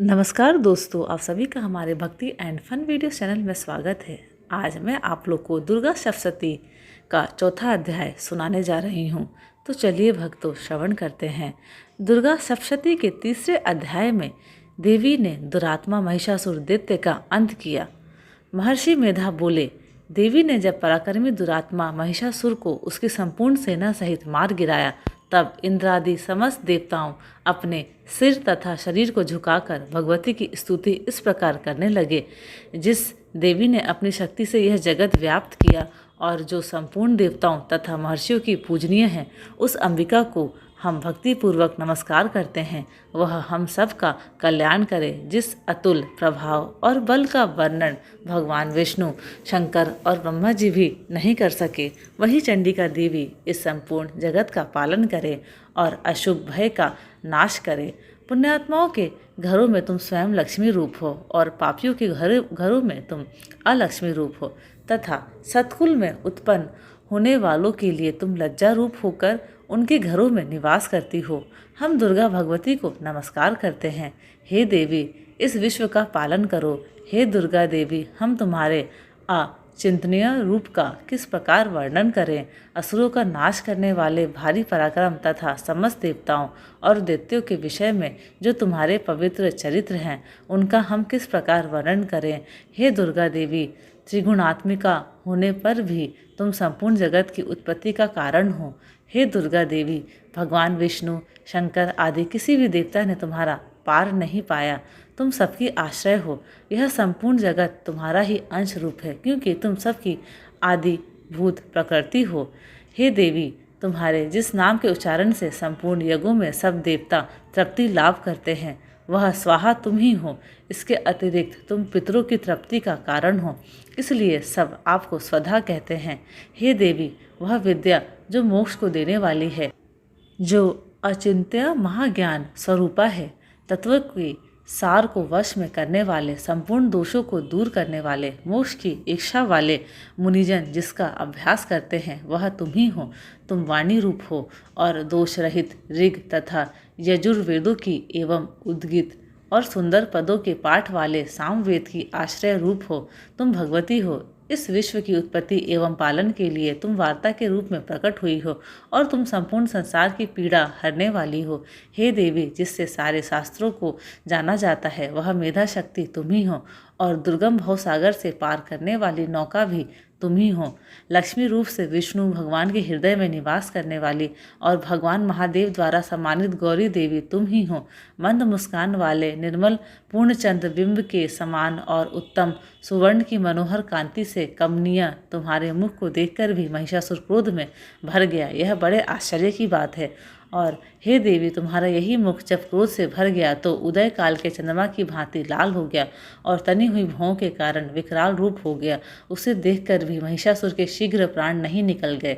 नमस्कार दोस्तों, आप सभी का हमारे भक्ति एंड फन वीडियो चैनल में स्वागत है। आज मैं आप लोग को दुर्गा सप्तशती का चौथा अध्याय सुनाने जा रही हूँ। तो चलिए भक्तों, श्रवण करते हैं। दुर्गा सप्तशती के तीसरे अध्याय में देवी ने दुरात्मा महिषासुर दैत्य का अंत किया। महर्षि मेधा बोले, देवी ने जब पराक्रमी दुरात्मा महिषासुर को उसकी संपूर्ण सेना सहित मार गिराया, तब इंद्रादि समस्त देवताओं अपने सिर तथा शरीर को झुकाकर भगवती की स्तुति इस प्रकार करने लगे। जिस देवी ने अपनी शक्ति से यह जगत व्याप्त किया और जो संपूर्ण देवताओं तथा महर्षियों की पूजनीय है, उस अंबिका को हम भक्तिपूर्वक नमस्कार करते हैं। वह हम सब का कल्याण करे। जिस अतुल प्रभाव और बल का वर्णन भगवान विष्णु, शंकर और ब्रह्मा जी भी नहीं कर सके, वही चंडिका देवी इस संपूर्ण जगत का पालन करे और अशुभ भय का नाश करे। पुण्यात्माओं के घरों में तुम स्वयं लक्ष्मी रूप हो और पापियों के घरों में तुम अलक्ष्मी रूप हो, तथा सतकुल में उत्पन्न होने वालों के लिए तुम लज्जा रूप होकर उनके घरों में निवास करती हो। हम दुर्गा भगवती को नमस्कार करते हैं। हे देवी, इस विश्व का पालन करो। हे दुर्गा देवी, हम तुम्हारे अचिंतनीय रूप का किस प्रकार वर्णन करें। असुरों का नाश करने वाले भारी पराक्रम तथा समस्त देवताओं और दैत्यों के विषय में जो तुम्हारे पवित्र चरित्र हैं, उनका हम किस प्रकार वर्णन करें। हे दुर्गा देवी, त्रिगुणात्मिका होने पर भी तुम संपूर्ण जगत की उत्पत्ति का कारण हो। हे दुर्गा देवी, भगवान विष्णु, शंकर आदि किसी भी देवता ने तुम्हारा पार नहीं पाया। तुम सबकी आश्रय हो। यह संपूर्ण जगत तुम्हारा ही अंश रूप है, क्योंकि तुम सबकी आदि भूत प्रकृति हो। हे देवी, तुम्हारे जिस नाम के उच्चारण से संपूर्ण यज्ञों में सब देवता तृप्ति लाभ करते हैं, वह स्वाहा तुम ही हो। इसके अतिरिक्त तुम पितरों की तृप्ति का कारण हो, इसलिए सब आपको स्वधा कहते हैं। हे देवी, वह विद्या जो मोक्ष को देने वाली है, जो अचिंत्य महाज्ञान स्वरूपा है, तत्व के सार को वश में करने वाले, संपूर्ण दोषों को दूर करने वाले, मोक्ष की इच्छा वाले मुनिजन जिसका अभ्यास करते हैं, वह तुम ही हो। तुम वाणी रूप हो और दोष रहित ऋग तथा यजुर्वेदों की एवं उद्गीत और सुंदर पदों के पाठ वाले सामवेद की आश्रय रूप हो। तुम भगवती हो। इस विश्व की उत्पत्ति एवं पालन के लिए तुम वार्ता के रूप में प्रकट हुई हो और तुम संपूर्ण संसार की पीड़ा हरने वाली हो। हे देवी, जिससे सारे शास्त्रों को जाना जाता है, वह मेधा शक्ति तुम ही हो और दुर्गम भवसागर से पार करने वाली नौका भी तुम ही हो। लक्ष्मी रूप से विष्णु भगवान के हृदय में निवास करने वाली और भगवान महादेव द्वारा सम्मानित गौरी देवी तुम ही हो। मंद मुस्कान वाले निर्मल पूर्णचंद्र बिंब के समान और उत्तम सुवर्ण की मनोहर कांति से कमनीय तुम्हारे मुख को देखकर भी महिषासुर क्रोध में भर गया। यह बड़े आश्चर्य की बात है। और हे देवी, तुम्हारा यही मुख जब क्रोध से भर गया तो उदय काल के चंद्रमा की भांति लाल हो गया और तनी हुई भौं के कारण विकराल रूप हो गया। उसे देखकर भी महिषासुर के शीघ्र प्राण नहीं निकल गए।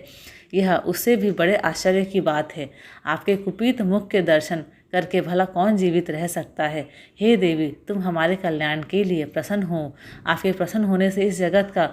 यह उससे भी बड़े आश्चर्य की बात है। आपके कुपित मुख के दर्शन करके भला कौन जीवित रह सकता है। हे देवी, तुम हमारे कल्याण के लिए प्रसन्न हो। आपके प्रसन्न होने से इस जगत का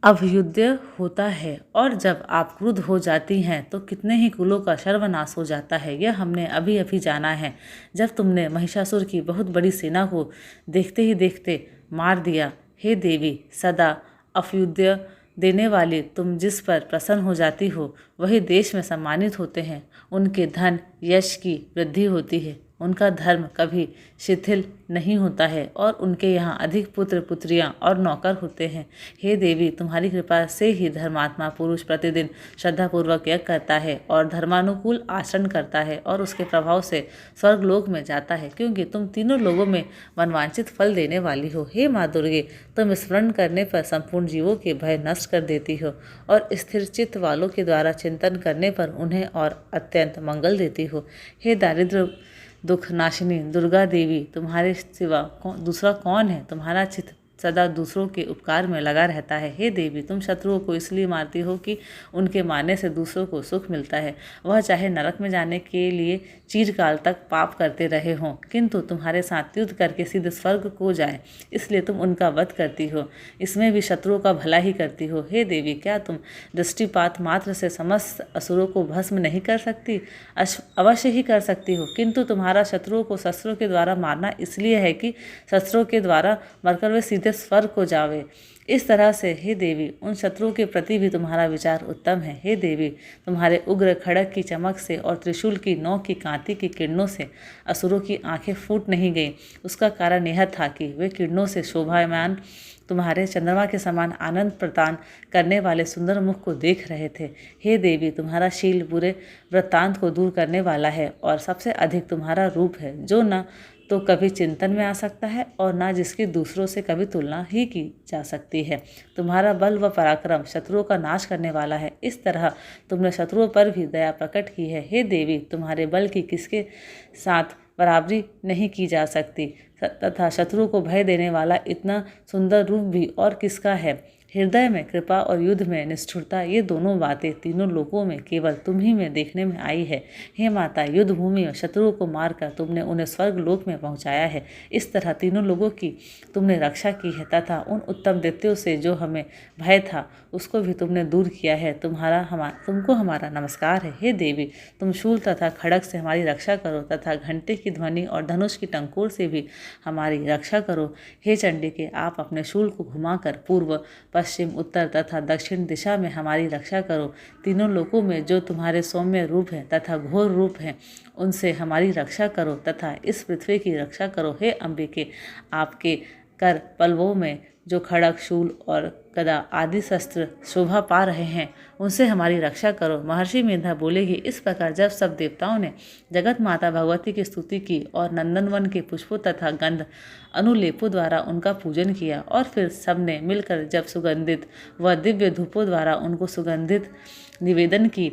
अभ्युदय होता है और जब आप क्रुद्ध हो जाती हैं तो कितने ही कुलों का सर्वनाश हो जाता है। यह हमने अभी अभी जाना है, जब तुमने महिषासुर की बहुत बड़ी सेना को देखते ही देखते मार दिया। हे देवी, सदा अभ्युदय देने वाली तुम जिस पर प्रसन्न हो जाती हो, वही देश में सम्मानित होते हैं। उनके धन यश की वृद्धि होती है, उनका धर्म कभी शिथिल नहीं होता है और उनके यहाँ अधिक पुत्र पुत्रियाँ और नौकर होते हैं। हे देवी, तुम्हारी कृपा से ही धर्मात्मा पुरुष प्रतिदिन श्रद्धापूर्वक यज्ञ करता है और धर्मानुकूल आचरण करता है और उसके प्रभाव से स्वर्गलोक में जाता है, क्योंकि तुम तीनों लोगों में मनवांछित फल देने वाली हो। हे माँ दुर्गे, तुम स्मरण करने पर संपूर्ण जीवों के भय नष्ट कर देती हो और स्थिर चित्त वालों के द्वारा चिंतन करने पर उन्हें और अत्यंत मंगल देती हो। हे दारिद्र्य दुख नाशिनी दुर्गा देवी, तुम्हारे सिवा दूसरा कौन है। तुम्हारा चित्त सदा दूसरों के उपकार में लगा रहता है। हे देवी, तुम शत्रुओं को इसलिए मारती हो कि उनके मारने से दूसरों को सुख मिलता है। वह चाहे नरक में जाने के लिए चिरकाल तक पाप करते रहे हों, किंतु तुम्हारे साथ युद्ध करके सीधे स्वर्ग को जाए, इसलिए तुम उनका वध करती हो। इसमें भी शत्रुओं का भला ही करती हो। हे देवी, क्या तुम दृष्टिपात मात्र से समस्त असुरों को भस्म नहीं कर सकती? अवश्य ही कर सकती हो, किंतु तुम्हारा शत्रुओं को शस्त्रों के द्वारा मारना इसलिए है कि शस्त्रों के द्वारा मरकर वे सीधे स्वर्ग को जावे। इस तरह से हे देवी, उन शत्रुओं के प्रति भी तुम्हारा विचार उत्तम है। हे देवी, तुम्हारे उग्र खड़ग की चमक से और त्रिशूल की नोक की कांति की किरणों से असुरों की आंखें फूट नहीं गईं। उसका कारण यह था कि वे किरणों से शोभायमान तुम्हारे चंद्रमा के समान आनंद प्रदान करने वाले सुंदर मुख को देख रहे थे। हे देवी, तुम्हारा शील बुरे वृत्तांत को दूर करने वाला है और सबसे अधिक तुम्हारा रूप है, जो न तो कभी चिंतन में आ सकता है और ना जिसकी दूसरों से कभी तुलना ही की जा सकती है। तुम्हारा बल व पराक्रम शत्रुओं का नाश करने वाला है। इस तरह तुमने शत्रुओं पर भी दया प्रकट की है। हे देवी, तुम्हारे बल की किसके साथ बराबरी नहीं की जा सकती, तथा शत्रुओं को भय देने वाला इतना सुंदर रूप भी और किसका है। हृदय में कृपा और युद्ध में निष्ठुरता, ये दोनों बातें तीनों लोकों में केवल तुम ही में देखने में आई है। हे माता, युद्ध भूमि में शत्रुओं को मारकर तुमने उन्हें स्वर्ग लोक में पहुंचाया है। इस तरह तीनों लोगों की तुमने रक्षा की है, तथा उन उत्तम दैत्यों से जो हमें भय था उसको भी तुमने दूर किया है। तुमको हमारा नमस्कार है। हे देवी, तुम शूल तथा खड़ग से हमारी रक्षा करो, तथा घंटे की ध्वनि और धनुष की टंकोर से भी हमारी रक्षा करो। हे चंडिके, आप अपने शूल को घुमाकर पूर्व, पश्चिम, उत्तर तथा दक्षिण दिशा में हमारी रक्षा करो। तीनों लोकों में जो तुम्हारे सौम्य रूप है तथा घोर रूप है, उनसे हमारी रक्षा करो तथा इस पृथ्वी की रक्षा करो। हे अंबिके, आपके कर पल्लवों में जो खड़ग, शूल और गदा आदि शस्त्र शोभा पा रहे हैं, उनसे हमारी रक्षा करो। महर्षि मेधा बोले कि इस प्रकार जब सब देवताओं ने जगत माता भगवती की स्तुति की और नंदनवन के पुष्पों तथा गंध अनुलेपों द्वारा उनका पूजन किया, और फिर सबने मिलकर जब सुगंधित व दिव्य धूपों द्वारा उनको सुगंधित निवेदन की,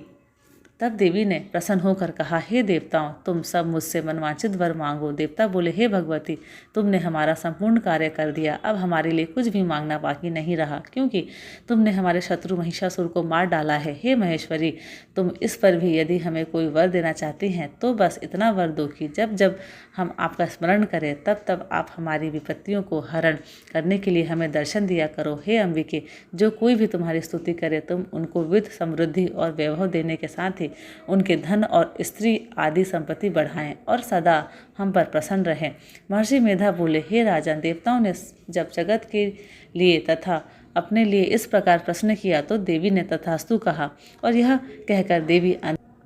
तब देवी ने प्रसन्न होकर कहा, हे देवताओं, तुम सब मुझसे मनवांछित वर मांगो। देवता बोले, हे भगवती, तुमने हमारा संपूर्ण कार्य कर दिया। अब हमारे लिए कुछ भी मांगना बाकी नहीं रहा, क्योंकि तुमने हमारे शत्रु महिषासुर को मार डाला है। हे महेश्वरी, तुम इस पर भी यदि हमें कोई वर देना चाहती हैं तो बस इतना वर दो कि जब जब हम आपका स्मरण करें तब तब आप हमारी विपत्तियों को हरण करने के लिए हमें दर्शन दिया करो। हे अंबिके, जो कोई भी तुम्हारी स्तुति करे तुम उनको वित्त, समृद्धि और वैभव देने के साथ ही उनके धन और स्त्री आदि संपत्ति बढ़ाएं और सदा हम पर प्रसन्न रहें। महर्षि मेधा बोले, हे राजन, देवताओं ने जब जगत के लिए तथा अपने लिए इस प्रकार प्रश्न किया तो देवी ने तथास्तु कहा, और यह कहकर देवी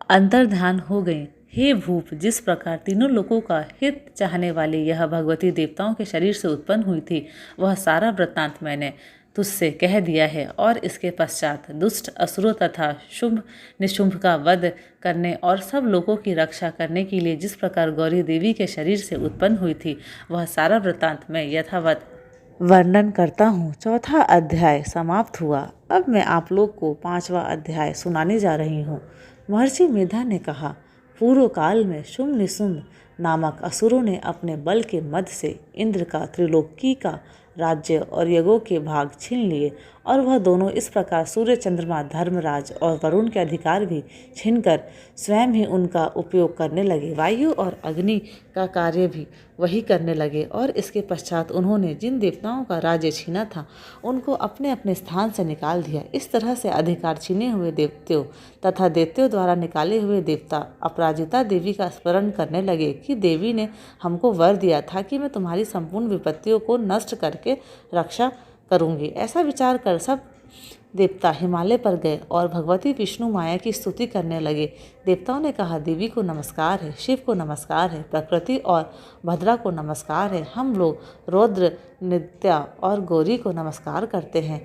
अंतर्ध्यान हो गई। हे भूप, जिस प्रकार तीनों लोगों का हित चाहने वाली यह भगवती देवताओं के शरीर से उत्पन्न हुई थी, वह सारा वृत्तांत मैंने तुझसे कह दिया है, और इसके पश्चात दुष्ट असुरों तथा शुंभ निशुंभ का वध करने और सब लोगों की रक्षा करने के लिए जिस प्रकार गौरी देवी के शरीर से उत्पन्न हुई थी, वह सारा वृत्तांत मैं यथावत वर्णन करता हूँ। चौथा अध्याय समाप्त हुआ। अब मैं आप लोग को 5वां अध्याय सुनाने जा रही हूँ। महर्षि मेधा ने कहा, पूर्व काल में शुंभ निशुंभ नामक असुरों ने अपने बल के मद से इंद्र का त्रिलोकी का राज्य और यज्ञों के भाग छीन लिए, और वह दोनों इस प्रकार सूर्य, चंद्रमा, धर्मराज और वरुण के अधिकार भी छीनकर स्वयं ही उनका उपयोग करने लगे। वायु और अग्नि का कार्य भी वही करने लगे, और इसके पश्चात उन्होंने जिन देवताओं का राज्य छीना था उनको अपने अपने स्थान से निकाल दिया। इस तरह से अधिकार छीने हुए देवताओं तथा देवताओं द्वारा निकाले हुए देवता अपराजिता देवी का स्मरण करने लगे कि देवी ने हमको वर दिया था कि मैं तुम्हारी संपूर्ण विपत्तियों को नष्ट करके रक्षा करूंगी। ऐसा विचार कर सब देवता हिमालय पर गए और भगवती विष्णु माया की स्तुति करने लगे। देवताओं ने कहा, देवी को नमस्कार है, शिव को नमस्कार है, प्रकृति और भद्रा को नमस्कार है। हम लोग रौद्र, नित्या और गौरी को नमस्कार करते हैं।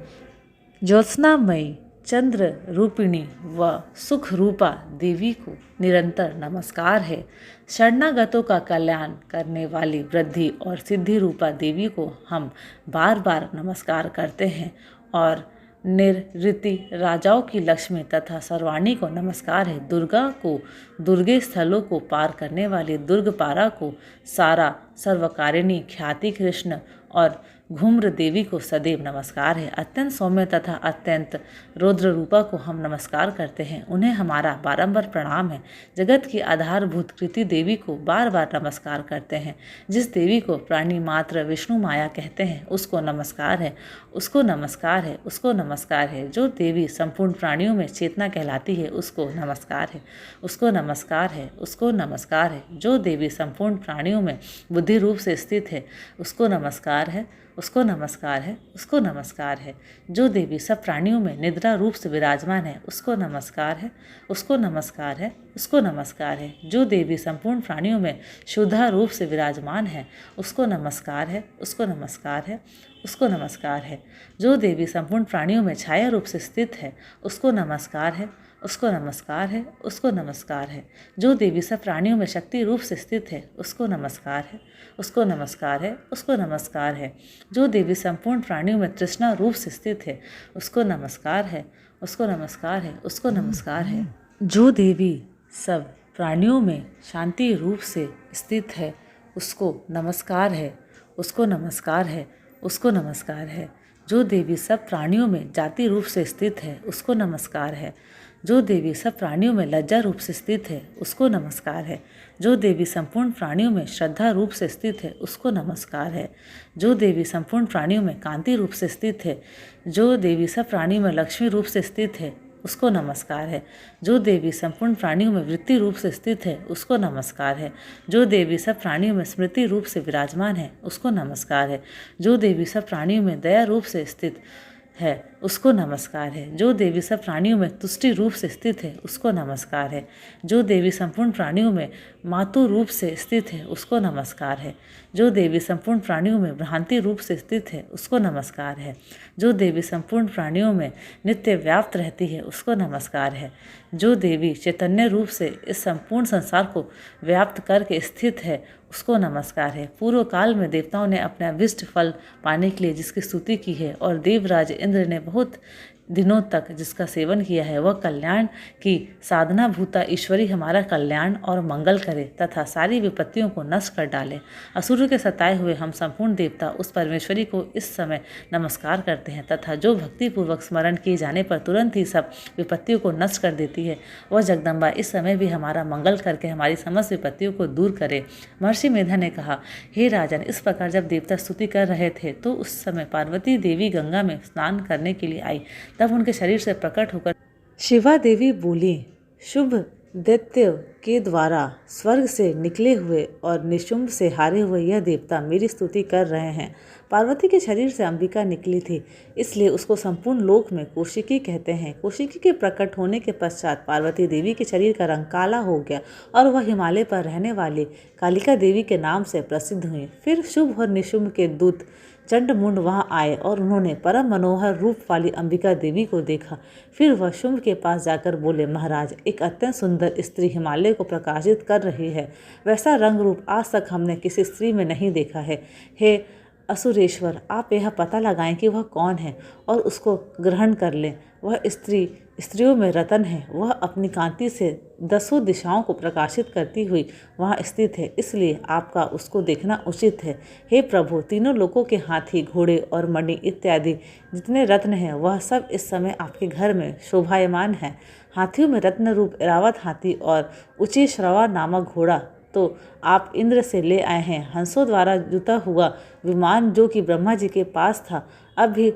ज्योत्सनामयी, चंद्र रूपिणी व सुख रूपा देवी को निरंतर नमस्कार है। शरणागतों का कल्याण करने वाली वृद्धि और सिद्धि रूपा देवी को हम बार बार नमस्कार करते हैं। और निरृति राजाओं की लक्ष्मी तथा सर्वाणी को नमस्कार है। दुर्गा को दुर्गे स्थलों को पार करने वाली दुर्गपारा को सारा सर्वकारिणी ख्याति कृष्ण और घूम्र देवी को सदैव नमस्कार है। अत्यंत सौम्य तथा अत्यंत रौद्र रूपा को हम नमस्कार करते हैं, उन्हें हमारा बारंबार प्रणाम है। जगत की आधारभूत कृति देवी को बार बार नमस्कार करते हैं। जिस देवी को प्राणी मात्र विष्णु माया कहते हैं उसको नमस्कार है, उसको नमस्कार है, उसको नमस्कार है। जो देवी संपूर्ण प्राणियों में चेतना कहलाती है उसको नमस्कार है, उसको नमस्कार है, उसको नमस्कार है। जो देवी संपूर्ण प्राणियों में बुद्धि रूप से स्थित है उसको नमस्कार है, उसको नमस्कार है, उसको नमस्कार है। जो देवी सब प्राणियों में निद्रा रूप से विराजमान है उसको नमस्कार है, उसको नमस्कार है, उसको नमस्कार है। जो देवी संपूर्ण प्राणियों में शुद्धा रूप से विराजमान है उसको नमस्कार है, उसको नमस्कार है, उसको नमस्कार है। जो देवी संपूर्ण प्राणियों में छाया रूप से स्थित है उसको नमस्कार है, उसको नमस्कार है, उसको नमस्कार है। जो देवी सब प्राणियों में शक्ति रूप से स्थित है उसको नमस्कार है, उसको नमस्कार है, उसको नमस्कार है। जो देवी संपूर्ण प्राणियों में तृष्णा रूप से स्थित है उसको नमस्कार है, उसको नमस्कार है, उसको नमस्कार है। जो देवी सब प्राणियों में शांति रूप से स्थित है उसको नमस्कार है, उसको नमस्कार है, उसको नमस्कार है। जो देवी सब प्राणियों में जाति रूप से स्थित है उसको नमस्कार है। जो देवी सब प्राणियों में लज्जा रूप से स्थित है उसको नमस्कार है। जो देवी संपूर्ण प्राणियों में श्रद्धा रूप से स्थित है उसको नमस्कार है। जो देवी संपूर्ण प्राणियों में कांति रूप से स्थित है, जो देवी सब प्राणियों में लक्ष्मी रूप से स्थित है उसको नमस्कार है। जो देवी संपूर्ण प्राणियों में वृत्ति रूप से स्थित है उसको नमस्कार है। जो देवी सब प्राणियों में स्मृति रूप से विराजमान है उसको नमस्कार है। जो देवी सब प्राणियों में दया रूप से स्थित है उसको नमस्कार है। जो देवी सब प्राणियों में तुष्टि रूप से स्थित है उसको नमस्कार है। जो देवी संपूर्ण प्राणियों में मातु रूप से स्थित है उसको नमस्कार है। जो देवी संपूर्ण प्राणियों में भ्रांति रूप से स्थित है उसको नमस्कार है। जो देवी संपूर्ण प्राणियों में नित्य व्याप्त रहती है उसको नमस्कार है। जो देवी चैतन्य रूप से इस संपूर्ण संसार को व्याप्त करके स्थित है उसको नमस्कार है। पूर्व काल में देवताओं ने अपने अभिष्ट फल पाने के लिए जिसकी स्तुति की है और देवराज इंद्र ने बहुत दिनों तक जिसका सेवन किया है, वह कल्याण की साधना भूता ईश्वरी हमारा कल्याण और मंगल करे तथा सारी विपत्तियों को नष्ट कर डाले। असुरों के सताए हुए हम संपूर्ण देवता उस परमेश्वरी को इस समय नमस्कार करते हैं तथा जो भक्ति पूर्वक स्मरण किए जाने पर तुरंत ही सब विपत्तियों को नष्ट कर देती है, वह जगदम्बा इस समय भी हमारा मंगल करके हमारी समस्त विपत्तियों को दूर करे। महर्षि मेधा ने कहा, हे राजन, इस प्रकार जब देवता स्तुति कर रहे थे तो उस समय पार्वती देवी गंगा में स्नान करने के लिए आई। तब उनके शरीर से प्रकट होकर शिवा देवी बोली, शुभ दैत्य के द्वारा स्वर्ग से निकले हुए और निशुंभ से हारे हुए यह देवता मेरी स्तुति कर रहे हैं। पार्वती के शरीर से अंबिका निकली थी, इसलिए उसको संपूर्ण लोक में कौशिकी कहते हैं। कौशिकी के प्रकट होने के पश्चात पार्वती देवी के शरीर का रंग काला हो गया और वह हिमालय पर रहने वाली कालिका देवी के नाम से प्रसिद्ध हुई। फिर शुभ और निशुंभ के दूत चंडमुंड वहां आए और उन्होंने परम मनोहर रूप वाली अंबिका देवी को देखा। फिर वह शुंभ के पास जाकर बोले, महाराज, एक अत्यंत सुंदर स्त्री हिमालय को प्रकाशित कर रही है। वैसा रंग रूप आज तक हमने किसी स्त्री में नहीं देखा है। हे असुरेश्वर, आप यह पता लगाएं कि वह कौन है और उसको ग्रहण कर लें। वह स्त्री स्त्रियों में रतन है। वह अपनी कांति से 10 दिशाओं को प्रकाशित करती हुई वहाँ स्थित है, इसलिए आपका उसको देखना उचित है। हे प्रभु, तीनों लोकों के हाथी, घोड़े और मणि इत्यादि जितने रत्न हैं वह सब इस समय आपके घर में शोभायमान है। हाथियों में रत्न रूप ऐरावत हाथी और ऊंची श्रवा नामक घोड़ा तो आप इंद्र से ले आए हैं। हंसों द्वारा जुता हुआ विमान जो कि ब्रह्मा जी के पास था अब भी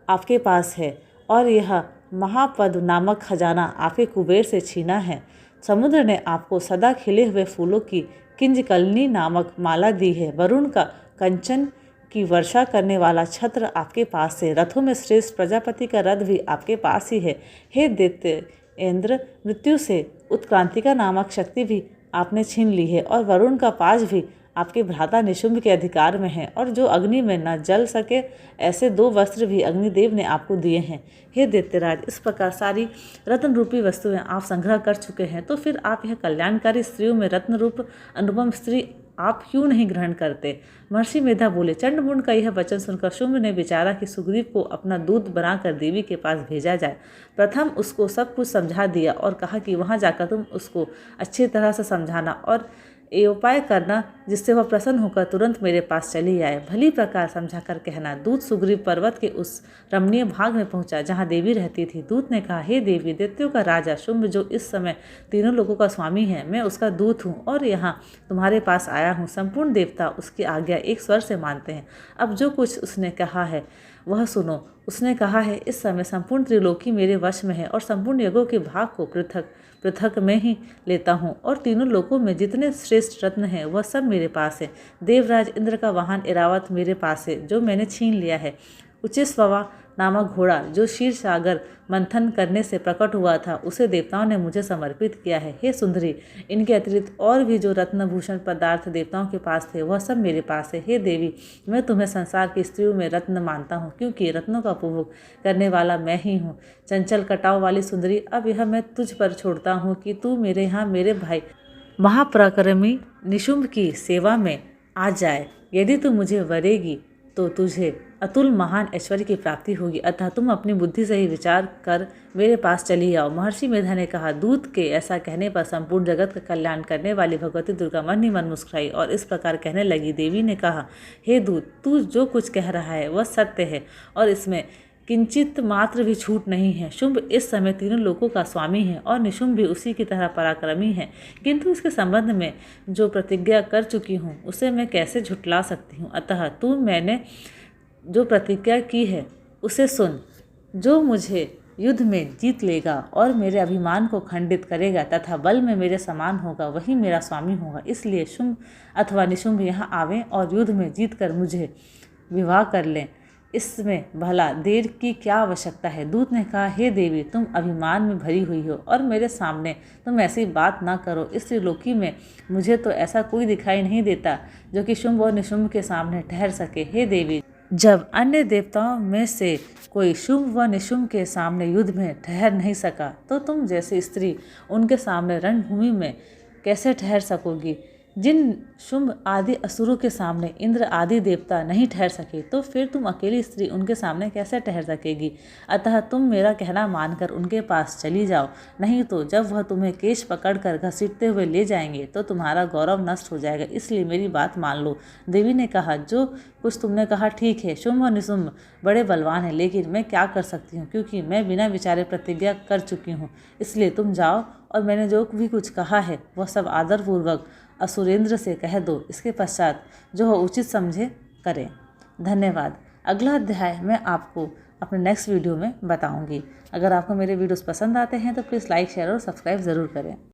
आपके पास है, और यह महापद नामक खजाना आपके कुबेर से छीना है। समुद्र ने आपको सदा खिले हुए फूलों की किंजकलनी नामक माला दी है। वरुण का कंचन की वर्षा करने वाला छत्र आपके पास है। रथों में श्रेष्ठ प्रजापति का रथ भी आपके पास ही है। हे दैत्य इंद्र, मृत्यु से उत्क्रांतिका नामक शक्ति भी आपने छीन ली है और वरुण का पाश भी आपके भ्राता निशुंभ के अधिकार में है, और जो अग्नि में न जल सके ऐसे 2 वस्त्र भी अग्निदेव ने आपको दिए हैं। हे दैत्यराज, इस प्रकार सारी रत्न रूपी वस्तुएं आप संग्रह कर चुके हैं, तो फिर आप यह कल्याणकारी स्त्रियों में रत्न रूप अनुपम स्त्री आप क्यों नहीं ग्रहण करते? महर्षि मेधा बोले, चंडमुंड का यह वचन सुनकर शुंभ ने विचारा कि सुग्रीव को अपना दूत बनाकर देवी के पास भेजा जाए। प्रथम उसको सब कुछ समझा दिया और कहा कि वहां जाकर तुम उसको अच्छी तरह से समझाना और ये उपाय करना जिससे वह प्रसन्न होकर तुरंत मेरे पास चली आए। भली प्रकार समझाकर कहना। दूत सुग्रीव पर्वत के उस रमणीय भाग में पहुंचा जहां देवी रहती थी। दूत ने कहा, हे देवी, दैत्यों का राजा शुंभ जो इस समय तीनों लोगों का स्वामी है, मैं उसका दूत हूँ और यहाँ तुम्हारे पास आया हूँ। संपूर्ण देवता उसकी आज्ञा एक स्वर से मानते हैं। अब जो कुछ उसने कहा है वह सुनो। उसने कहा है, इस समय संपूर्ण त्रिलोकी मेरे वश में है और संपूर्ण यज्ञों के भाग को पृथक पृथक में ही लेता हूँ और तीनों लोकों में जितने श्रेष्ठ रत्न हैं वह सब मेरे पास है। देवराज इंद्र का वाहन ऐरावत मेरे पास है जो मैंने छीन लिया है। उचिस्ववा नामक घोड़ा जो क्षीर सागर मंथन करने से प्रकट हुआ था उसे देवताओं ने मुझे समर्पित किया है। हे सुंदरी, इनके अतिरिक्त और भी जो रत्नभूषण पदार्थ देवताओं के पास थे वह सब मेरे पास है। हे देवी, मैं तुम्हें संसार की स्त्रियों में रत्न मानता हूँ क्योंकि रत्नों का उपभोग करने वाला मैं ही हूँ। चंचल कटाव वाली सुंदरी, अब यह मैं तुझ पर छोड़ता हूँ कि तू मेरे यहाँ मेरे भाई महापराक्रमी निशुंभ की सेवा में आ जाए। यदि तू मुझे वरेगी तो तुझे अतुल महान ऐश्वर्य की प्राप्ति होगी। अतः तुम अपनी बुद्धि से ही विचार कर मेरे पास चली आओ। महर्षि मेधा ने कहा। दूत के ऐसा कहने पर संपूर्ण जगत का कल्याण करने वाली भगवती दुर्गा मन ही मन मुस्कुराई और इस प्रकार कहने लगी। देवी ने कहा, हे दूत, तू जो कुछ कह रहा है वह सत्य है और इसमें किंचित मात्र भी छूट नहीं है। शुंभ इस समय तीनों लोकों का स्वामी है और निशुंभ भी उसी की तरह पराक्रमी है, किंतु इसके संबंध में जो प्रतिज्ञा कर चुकी हूँ उसे मैं कैसे झुटला सकती हूँ। अतः तू मैंने जो प्रतिज्ञा की है उसे सुन। जो मुझे युद्ध में जीत लेगा और मेरे अभिमान को खंडित करेगा तथा बल में मेरे समान होगा वही मेरा स्वामी होगा। इसलिए शुंभ अथवा निशुंभ यहाँ आवें और युद्ध में जीत कर मुझे विवाह कर लें। इसमें भला देर की क्या आवश्यकता है। दूत ने कहा, हे देवी, तुम अभिमान में भरी हुई हो और मेरे सामने तुम ऐसी बात ना करो। इस त्रिलोकी में मुझे तो ऐसा कोई दिखाई नहीं देता जो कि शुंभ और निशुंभ के सामने ठहर सके। हे देवी, जब अन्य देवताओं में से कोई शुंभ व निशुंभ के सामने युद्ध में ठहर नहीं सका तो तुम जैसी स्त्री उनके सामने रणभूमि में कैसे ठहर सकोगी। जिन शुंभ आदि असुरों के सामने इंद्र आदि देवता नहीं ठहर सके तो फिर तुम अकेली स्त्री उनके सामने कैसे ठहर सकेगी। अतः तुम मेरा कहना मानकर उनके पास चली जाओ, नहीं तो जब वह तुम्हें केश पकड़कर घसीटते हुए ले जाएंगे तो तुम्हारा गौरव नष्ट हो जाएगा। इसलिए मेरी बात मान लो। देवी ने कहा, जो कुछ तुमने कहा ठीक है। शुंभ और निशुंभ बड़े बलवान हैं, लेकिन मैं क्या कर सकती हूँ क्योंकि मैं बिना विचारे प्रतिज्ञा कर चुकी हूँ। इसलिए तुम जाओ और मैंने जो भी कुछ कहा है वह सब आदरपूर्वक असुरेंद्र से कह दो। इसके पश्चात जो वह उचित समझे करें। धन्यवाद। अगला अध्याय मैं आपको अपने नेक्स्ट वीडियो में बताऊंगी। अगर आपको मेरे वीडियोस पसंद आते हैं तो प्लीज़ लाइक, शेयर और सब्सक्राइब ज़रूर करें।